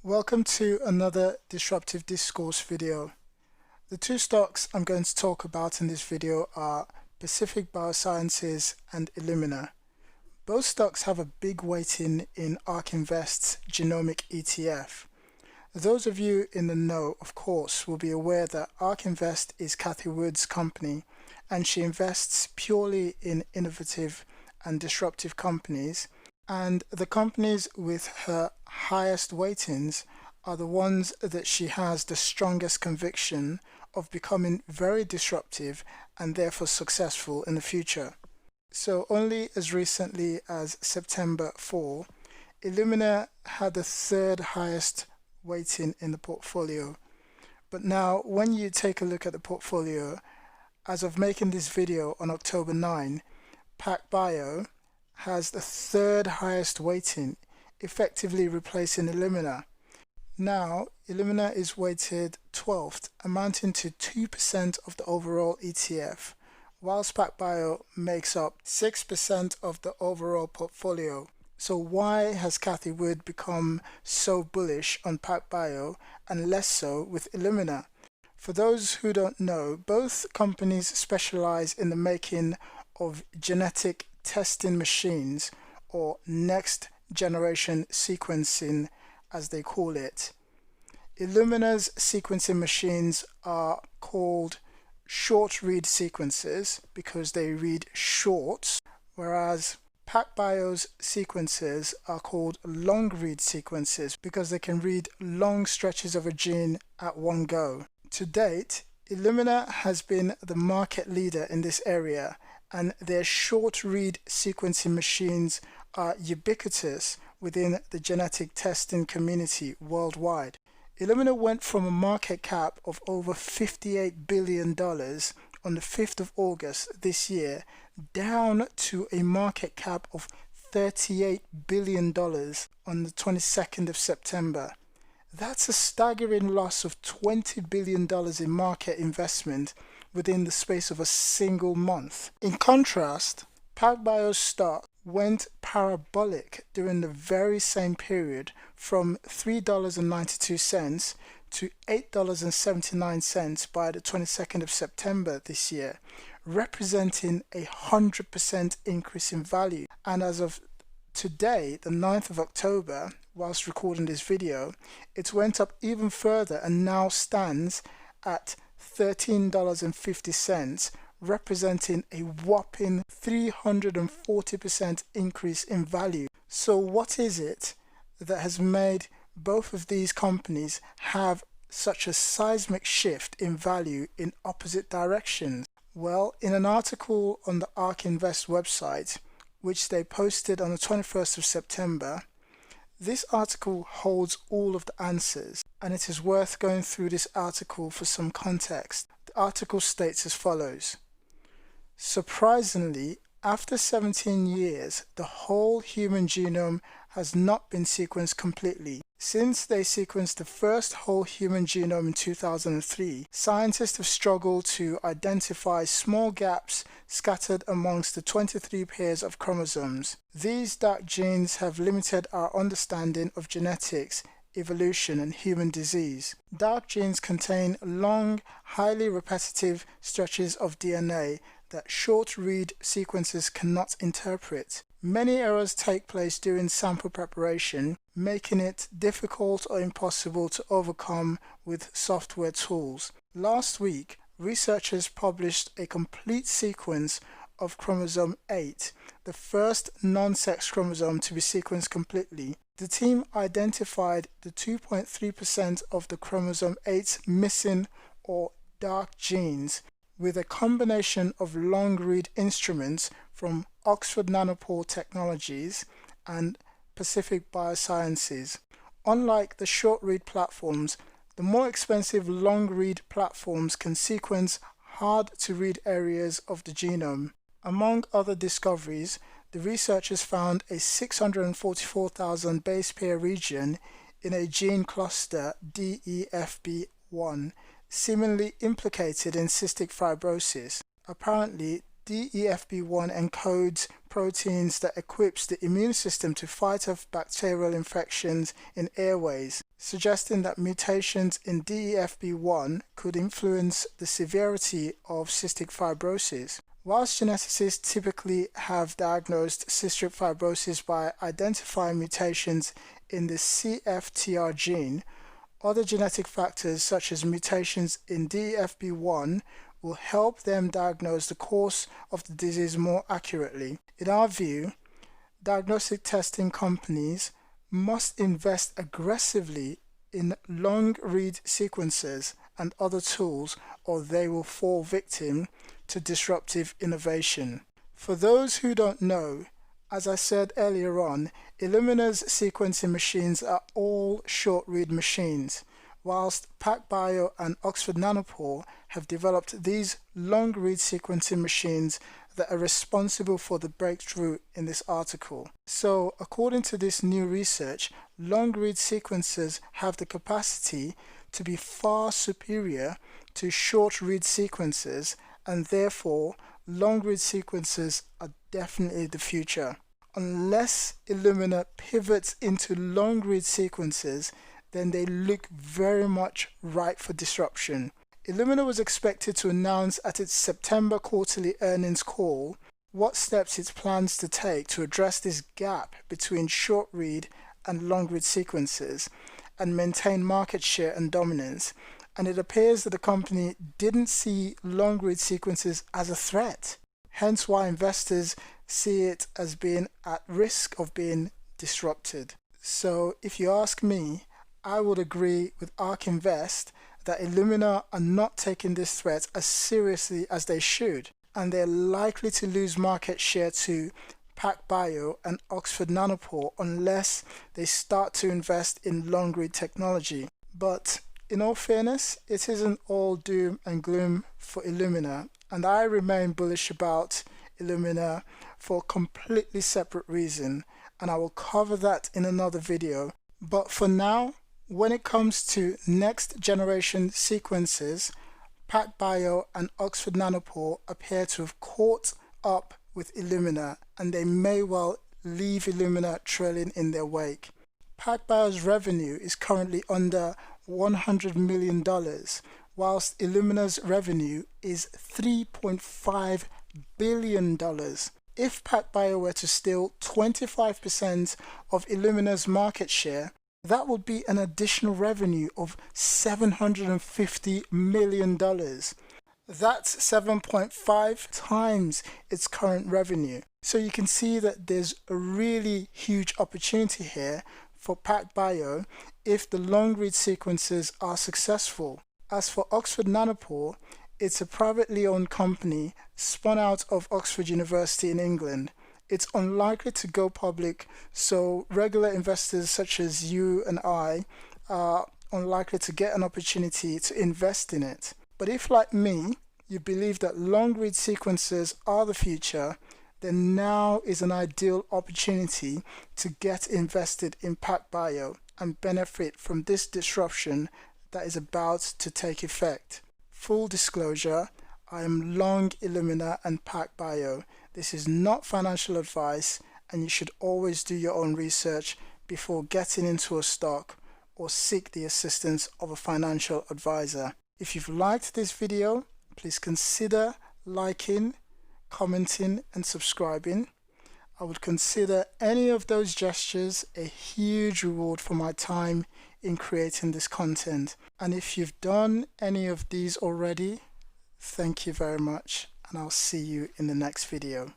Welcome to another Disruptive Discourse video. The two stocks I'm going to talk about in this video are Pacific Biosciences and Illumina. Both stocks have a big weighting in Ark-Invest's genomic ETF. Those of you in the know, of course, will be aware that Ark-Invest is Cathie Wood's company, and she invests purely in innovative and disruptive companies, and the companies with her highest weightings are the ones that she has the strongest conviction of becoming very disruptive and therefore successful in the future. So only as recently as September 4, Illumina had the third highest weighting in the portfolio. But now when you take a look at the portfolio, as of making this video on October 9, PackBio has the third highest weighting, effectively replacing Illumina. Now, Illumina is weighted 12th, amounting to 2% of the overall ETF, whilst PackBio makes up 6% of the overall portfolio. So why has Cathie Wood become so bullish on PackBio and less so with Illumina? For those who don't know, both companies specialize in the making of genetic testing machines, or next generation sequencing as they call it. Illumina's sequencing machines are called short read sequences because they read shorts, whereas PackBio's sequences are called long read sequences because they can read long stretches of a gene at one go. To date, Illumina has been the market leader in this area, and their short read sequencing machines are ubiquitous within the genetic testing community worldwide. Illumina went from a market cap of over $58 billion on the 5th of August this year down to a market cap of $38 billion on the 22nd of September. That's a staggering loss of $20 billion in market investment within the space of a single month. In contrast, PackBio's stock went parabolic during the very same period from $3.92 to $8.79 by the 22nd of September this year, representing a 100% increase in value. And as of today, the 9th of October, whilst recording this video, it went up even further and now stands at $13.50, representing a whopping 340% increase in value. So what is it that has made both of these companies have such a seismic shift in value in opposite directions? Well, in an article on the Ark-Invest website, which they posted on the 21st of September, this article holds all of the answers, and it is worth going through this article for some context. The article states as follows: surprisingly, after 17 years, the whole human genome has not been sequenced completely. Since they sequenced the first whole human genome in 2003, scientists have struggled to identify small gaps scattered amongst the 23 pairs of chromosomes. These dark genes have limited our understanding of genetics, evolution, and human disease. Dark genes contain long, highly repetitive stretches of DNA that short read sequences cannot interpret. Many errors take place during sample preparation, making it difficult or impossible to overcome with software tools. Last week, researchers published a complete sequence of chromosome 8, the first non-sex chromosome to be sequenced completely. The team identified the 2.3% of the chromosome 8's missing or dark genes with a combination of long-read instruments from Oxford Nanopore Technologies and Pacific Biosciences. Unlike the short-read platforms, the more expensive long-read platforms can sequence hard-to-read areas of the genome. Among other discoveries, the researchers found a 644,000 base pair region in a gene cluster DEFB1, seemingly implicated in cystic fibrosis. Apparently, DEFB1 encodes proteins that equips the immune system to fight off bacterial infections in airways, suggesting that mutations in DEFB1 could influence the severity of cystic fibrosis. Whilst geneticists typically have diagnosed cystic fibrosis by identifying mutations in the CFTR gene, other genetic factors such as mutations in DEFB1 will help them diagnose the course of the disease more accurately. In our view, diagnostic testing companies must invest aggressively in long-read sequencers and other tools, or they will fall victim to disruptive innovation. For those who don't know, as I said earlier on, Illumina's sequencing machines are all short-read machines, whilst PackBio and Oxford Nanopore have developed these long-read sequencing machines that are responsible for the breakthrough in this article. So, according to this new research, long-read sequencers have the capacity to be far superior to short-read sequencers, and therefore long-read sequencers are definitely the future. Unless Illumina pivots into long-read sequencers, then they look very much ripe for disruption. Illumina was expected to announce at its September quarterly earnings call what steps it plans to take to address this gap between short-read and long-read sequencers and maintain market share and dominance, and it appears that the company didn't see long-read sequencers as a threat, hence why investors see it as being at risk of being disrupted. So if you ask me, I would agree with Ark-Invest that Illumina are not taking this threat as seriously as they should, and they're likely to lose market share to PackBio and Oxford Nanopore unless they start to invest in long-read technology. But in all fairness, it isn't all doom and gloom for Illumina, and I remain bullish about Illumina for a completely separate reason, and I will cover that in another video. But for now, when it comes to next generation sequences, PackBio and Oxford Nanopore appear to have caught up with Illumina, and they may well leave Illumina trailing in their wake. PackBio's revenue is currently under $100 million, whilst Illumina's revenue is $3.5 billion. If PackBio were to steal 25% of Illumina's market share, that would be an additional revenue of $750 million. That's 7.5 times its current revenue. So you can see that there's a really huge opportunity here for PackBio if the long-read sequences are successful. As for Oxford Nanopore, it's a privately owned company spun out of Oxford University in England. It's unlikely to go public, so regular investors such as you and I are unlikely to get an opportunity to invest in it. But if, like me, you believe that long-read sequencers are the future, then now is an ideal opportunity to get invested in PackBio and benefit from this disruption that is about to take effect. Full disclosure, I am long Illumina and PackBio. This is not financial advice, and you should always do your own research before getting into a stock or seek the assistance of a financial advisor. If you've liked this video, please consider liking, commenting and subscribing. I would consider any of those gestures a huge reward for my time in creating this content. And if you've done any of these already, thank you very much, and I'll see you in the next video.